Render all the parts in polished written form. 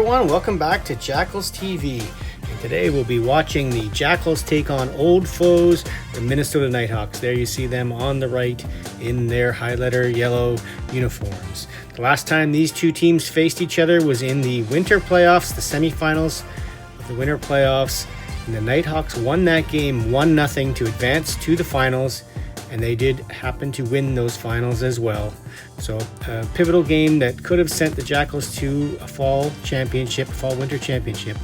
everyone, welcome back to Jackals TV. And today we'll be watching the Jackals take on old foes, the Minnesota Nighthawks. There you see them on the right in their highlighter yellow uniforms. The last time these two teams faced each other was in the winter playoffs, the semifinals of the winter playoffs. And the Nighthawks won that game 1-0 to advance to the finals, and they did happen to win those finals as well. So a pivotal game that could have sent the Jackals to a fall-winter championship,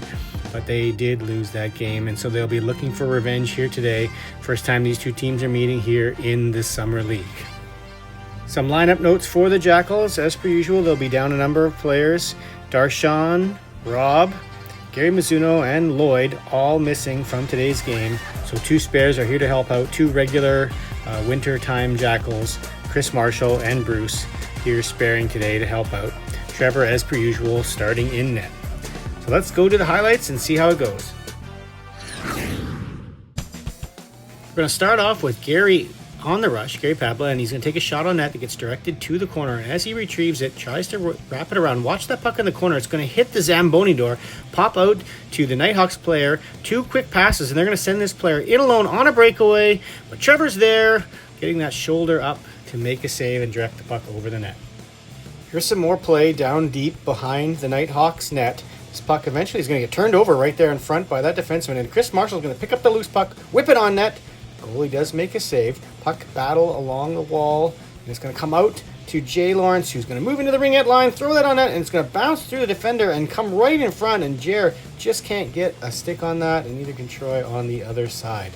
but they did lose that game, and so they'll be looking for revenge here today. First time these two teams are meeting here in the Summer League. Some lineup notes for the Jackals. As per usual, they'll be down a number of players. Darshan, Rob, Gary Mizuno, and Lloyd all missing from today's game. So two spares are here to help out. Two regular wintertime Jackals, Chris Marshall and Bruce, here sparing today to help out. Trevor, as per usual, starting in net. So let's go to the highlights and see how it goes. We're going to start off with Gary on the rush, Gary Pabla, and he's going to take a shot on net that gets directed to the corner. And as he retrieves it, tries to wrap it around. Watch that puck in the corner. It's going to hit the Zamboni door, pop out to the Nighthawks player. Two quick passes, and they're going to send this player in alone on a breakaway. But Trevor's there, getting that shoulder up to make a save and direct the puck over the net. Here's some more play down deep behind the Nighthawks net. This puck eventually is going to get turned over right there in front by that defenseman, and Chris Marshall's going to pick up the loose puck, whip it on net. Goalie does make a save. Puck battle along the wall, and it's going to come out to Jay Lawrence, who's going to move into the ringette line, throw that on net, and it's going to bounce through the defender and come right in front, and Jer just can't get a stick on that, and neither can Troy on the other side.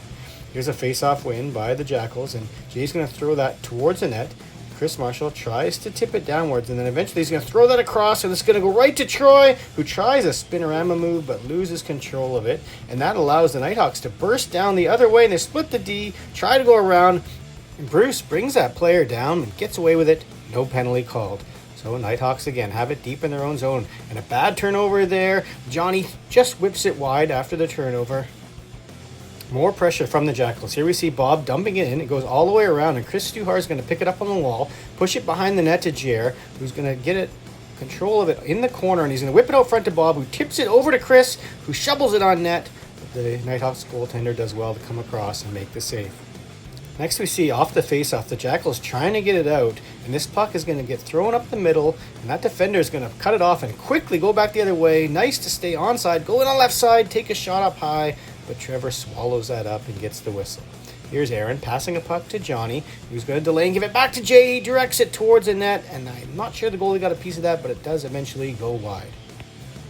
Here's a face-off win by the Jackals, and Jay's going to throw that towards the net. Chris Marshall tries to tip it downwards, and then eventually he's going to throw that across, and it's going to go right to Troy, who tries a spinorama move but loses control of it, and that allows the Nighthawks to burst down the other way, and they split the D, try to go around, and Bruce brings that player down and gets away with it. No penalty called. So Nighthawks again have it deep in their own zone, and a bad turnover there. Johnny just whips it wide after the turnover. More pressure from the Jackals. Here we see Bob dumping it in. It goes all the way around, and Chris Stuhar is going to pick it up on the wall, push it behind the net to Jer, who's going to get control of it in the corner, and he's going to whip it out front to Bob, who tips it over to Chris, who shovels it on net. But the Nighthawks goaltender does well to come across and make the save. Next we see off the faceoff, the Jackals trying to get it out, and this puck is going to get thrown up the middle, and that defender is going to cut it off and quickly go back the other way. Nice to stay onside, go in on left side, take a shot up high, but Trevor swallows that up and gets the whistle. Here's Aaron passing a puck to Johnny, who's going to delay and give it back to Jay. He directs it towards the net, and I'm not sure the goalie got a piece of that, but it does eventually go wide.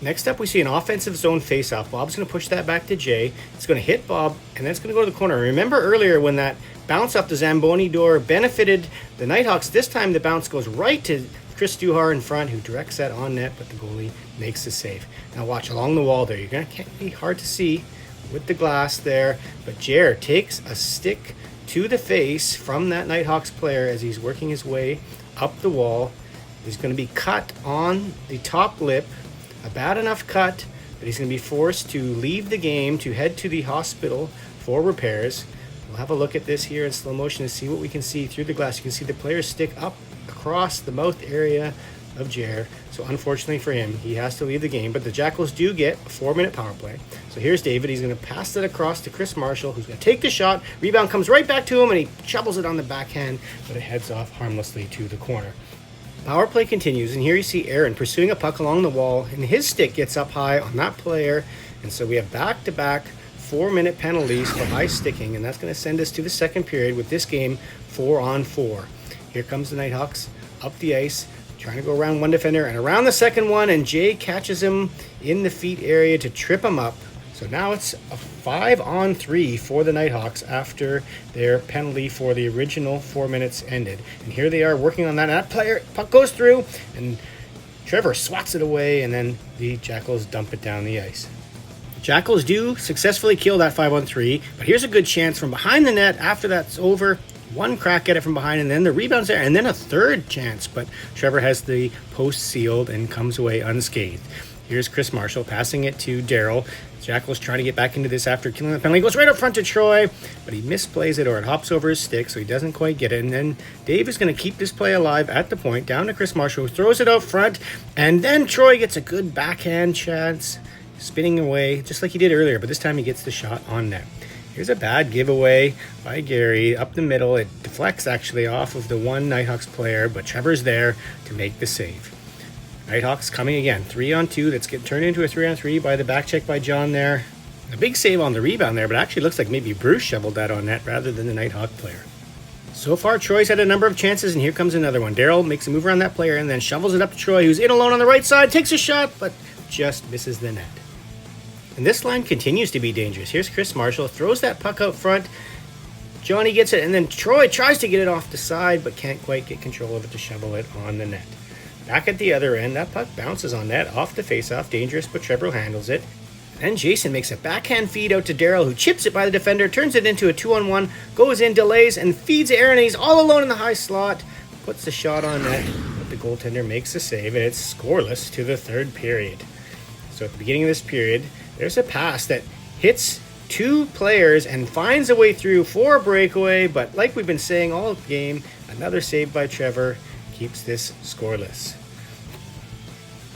Next up, we see an offensive zone faceoff. Bob's going to push that back to Jay. It's going to hit Bob, and then it's going to go to the corner. Remember earlier when that bounce off the Zamboni door benefited the Nighthawks? This time the bounce goes right to Chris Stuhar in front, who directs that on net, but the goalie makes the save. Now watch along the wall there. Can't be hard to see with the glass there, but Jer takes a stick to the face from that Nighthawks player as he's working his way up the wall. He's going to be cut on the top lip, a bad enough cut that he's going to be forced to leave the game to head to the hospital for repairs. We'll have a look at this here in slow motion to see what we can see through the glass. You can see the player's stick up across the mouth area of Jer. So unfortunately for him, he has to leave the game, but the Jackals do get a 4-minute power play. So here's David. He's going to pass it across to Chris Marshall, who's going to take the shot. Rebound comes right back to him, and he shovels it on the backhand, but it heads off harmlessly to the corner. Power play continues, and here you see Aaron pursuing a puck along the wall, and his stick gets up high on that player, and so we have back-to-back 4-minute penalties for high sticking, and that's going to send us to the second period with this game 4-on-4. Here comes the Nighthawks up the ice, trying to go around one defender and around the second one, and Jay catches him in the feet area to trip him up. So now it's a 5-on-3 for the Nighthawks after their penalty for the original 4 minutes ended. And here they are working on that. That player, puck goes through, and Trevor swats it away, and then the Jackals dump it down the ice. Jackals do successfully kill that 5-on-3, but here's a good chance from behind the net after that's over. One crack at it from behind, and then the rebound's there, and then a third chance, but Trevor has the post sealed and comes away unscathed. Here's Chris Marshall passing it to Daryl. Jackals trying to get back into this after killing the penalty. Goes right up front to Troy, but he misplays it, or it hops over his stick, so he doesn't quite get it. And then Dave is going to keep this play alive at the point, down to Chris Marshall, who throws it out front. And then Troy gets a good backhand chance, spinning away, just like he did earlier, but this time he gets the shot on net. Here's a bad giveaway by Gary up the middle. It deflects actually off of the one Nighthawks player, but Trevor's there to make the save. Nighthawks coming again, 3-on-2. That's getting turned into a 3-on-3 by the back check by John there. A big save on the rebound there, but actually looks like maybe Bruce shoveled that on net rather than the Nighthawk player. So far, Troy's had a number of chances, and here comes another one. Daryl makes a move around that player and then shovels it up to Troy, who's in alone on the right side, takes a shot, but just misses the net. And this line continues to be dangerous. Here's Chris Marshall, throws that puck out front. Johnny gets it, and then Troy tries to get it off the side, but can't quite get control of it to shovel it on the net. Back at the other end, that puck bounces on net, off the faceoff, dangerous, but Trevor handles it. And Jason makes a backhand feed out to Daryl, who chips it by the defender, turns it into a 2-on-1, goes in, delays, and feeds Aaron. He's all alone in the high slot, puts the shot on net, but the goaltender makes a save, and it's scoreless to the third period. So at the beginning of this period, there's a pass that hits two players and finds a way through for a breakaway, but like we've been saying all game, another save by Trevor keeps this scoreless.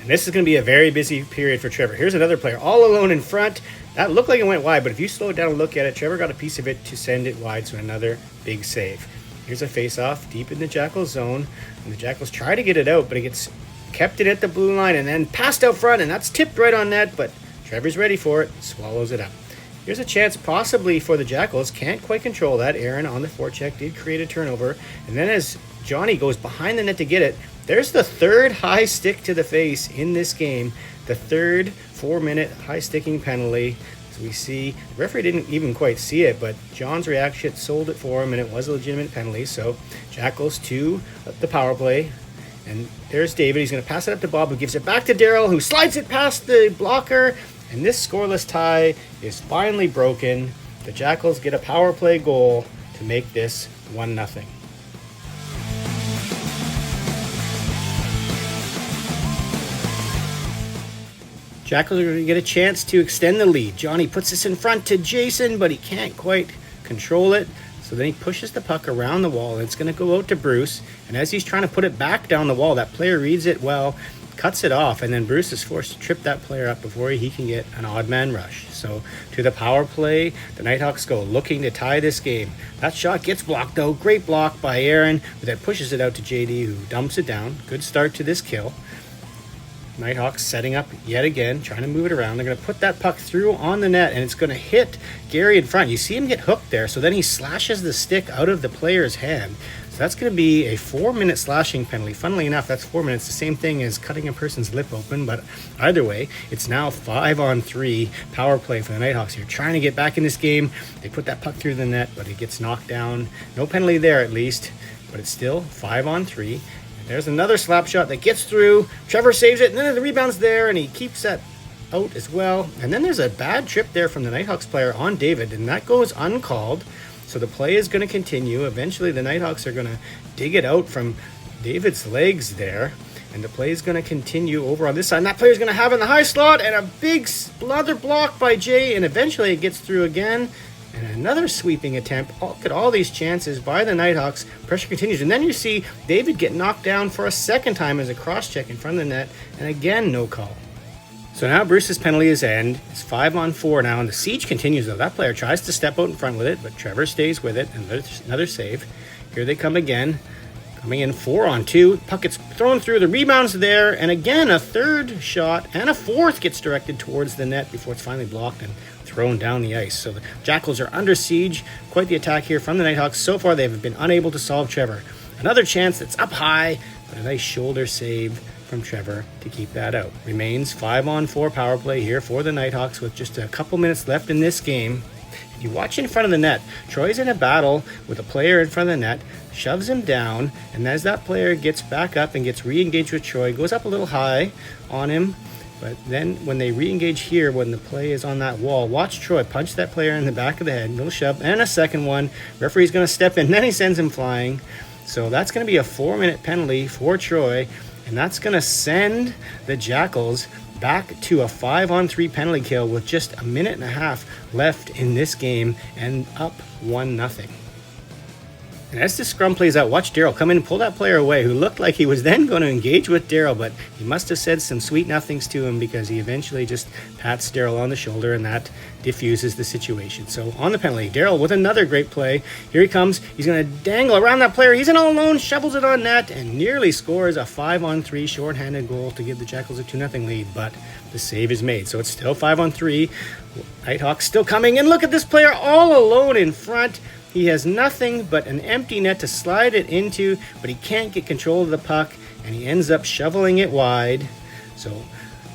And this is going to be a very busy period for Trevor. Here's another player all alone in front. That looked like it went wide, but if you slow it down and look at it, Trevor got a piece of it to send it wide, so another big save. Here's a face-off deep in the Jackals zone, and the Jackals try to get it out, but it gets kept it at the blue line and then passed out front, and that's tipped right on net, but Trevor's ready for it, swallows it up. Here's a chance possibly for the Jackals. Can't quite control that. Aaron on the forecheck did create a turnover, and then as Johnny goes behind the net to get it, there's the third high stick to the face in this game. The third 4-minute high sticking penalty. As we see, the referee didn't even quite see it, but John's reaction sold it for him, and it was a legitimate penalty. So Jackals to the power play. And there's David. He's going to pass it up to Bob, who gives it back to Daryl, who slides it past the blocker. And this scoreless tie is finally broken. The Jackals get a power play goal to make this 1-0. Jackals are going to get a chance to extend the lead. Johnny puts this in front to Jason, but he can't quite control it. So then he pushes the puck around the wall, and it's going to go out to Bruce. And as he's trying to put it back down the wall, that player reads it well, cuts it off, and then Bruce is forced to trip that player up before he can get an odd man rush. So to the power play, the Nighthawks go looking to tie this game. That shot gets blocked though. Great block by Aaron, who then pushes it out to JD, who dumps it down. Good start to this kill. Nighthawks setting up yet again, trying to move it around. They're going to put that puck through on the net, and it's going to hit Gary in front. You see him get hooked there, so then he slashes the stick out of the player's hand. So that's going to be a 4-minute slashing penalty. Funnily enough, that's 4 minutes, the same thing as cutting a person's lip open, but either way, it's now 5-on-3 power play for the Nighthawks here. Trying to get back in this game. They put that puck through the net, but it gets knocked down. No penalty there at least, but it's still 5-on-3. There's another slap shot that gets through. Trevor saves it, and then the rebound's there, and he keeps that out as well. And then there's a bad trip there from the Nighthawks player on David, and that goes uncalled. So the play is going to continue. Eventually, the Nighthawks are going to dig it out from David's legs there, and the play is going to continue over on this side. And that player's going to have it in the high slot, and a big another block by Jay, and eventually it gets through again. And another sweeping attempt. Look at all these chances by the Nighthawks. Pressure continues. And then you see David get knocked down for a second time as a cross-check in front of the net. And again, no call. So now Bruce's penalty is end. It's 5-on-4 now. And the siege continues, though. That player tries to step out in front with it, but Trevor stays with it. And another save. Here they come again. Coming in 4-on-2. Puck gets thrown through. The rebound's there. And again, a third shot and a fourth gets directed towards the net before it's finally blocked and thrown down the ice. So the Jackals are under siege. Quite the attack here from the Nighthawks. So far, they've been unable to solve Trevor. Another chance that's up high, but a nice shoulder save from Trevor to keep that out. Remains 5-on-4 power play here for the Nighthawks with just a couple minutes left in this game. You watch in front of the net. Troy's in a battle with a player in front of the net, shoves him down, and as that player gets back up and gets re-engaged with Troy, goes up a little high on him. But then when they re-engage here, when the play is on that wall, watch Troy punch that player in the back of the head, little shove, and a second one. Referee's going to step in, then he sends him flying. So that's going to be a 4-minute penalty for Troy, and that's going to send the Jackals back to a 5-on-3 penalty kill with just a minute and a half left in this game and up 1-0. And as this scrum plays out, watch Daryl come in and pull that player away who looked like he was then going to engage with Daryl, but he must have said some sweet nothings to him because he eventually just pats Daryl on the shoulder, and that diffuses the situation. So on the penalty, Daryl with another great play. Here he comes. He's going to dangle around that player. He's in all alone, shovels it on net, and nearly scores a 5-on-3 shorthanded goal to give the Jackals a 2-0 lead, but the save is made. So it's still 5-on-3. Nighthawks still coming, and look at this player all alone in front. He has nothing but an empty net to slide it into, but he can't get control of the puck, and he ends up shoveling it wide. So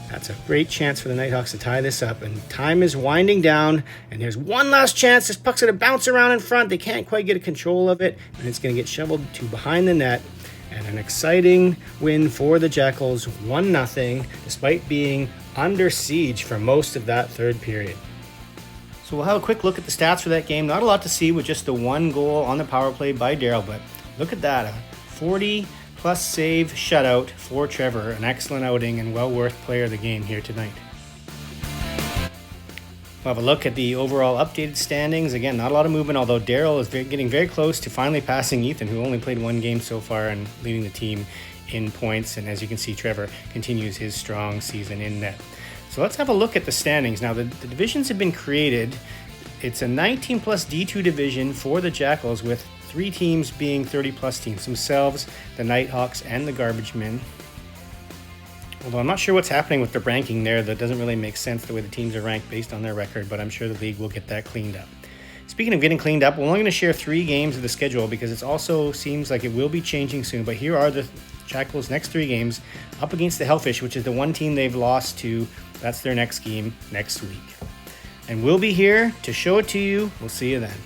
that's a great chance for the Nighthawks to tie this up, and time is winding down, and there's one last chance. This puck's going to bounce around in front. They can't quite get a control of it, and it's going to get shoveled to behind the net. And an exciting win for the Jackals, 1-0, despite being under siege for most of that third period. So we'll have a quick look at the stats for that game. Not a lot to see with just the one goal on the power play by Daryl, but look at that, a 40-plus save shutout for Trevor. An excellent outing and well worth player of the game here tonight. We'll have a look at the overall updated standings. Again, not a lot of movement, although Daryl is getting very close to finally passing Ethan, who only played one game so far and leading the team in points. And as you can see, Trevor continues his strong season in net. So let's have a look at the standings. Now, the divisions have been created. It's a 19-plus D2 division for the Jackals, with 3 teams being 30-plus teams, themselves, the Nighthawks, and the Garbage Men. Although I'm not sure what's happening with the ranking there. That doesn't really make sense the way the teams are ranked based on their record, but I'm sure the league will get that cleaned up. Speaking of getting cleaned up, we're only going to share 3 games of the schedule because it also seems like it will be changing soon. But here are the Jackals' next 3 games up against the Hellfish, which is the one team they've lost to. That's their next game next week. And we'll be here to show it to you. We'll see you then.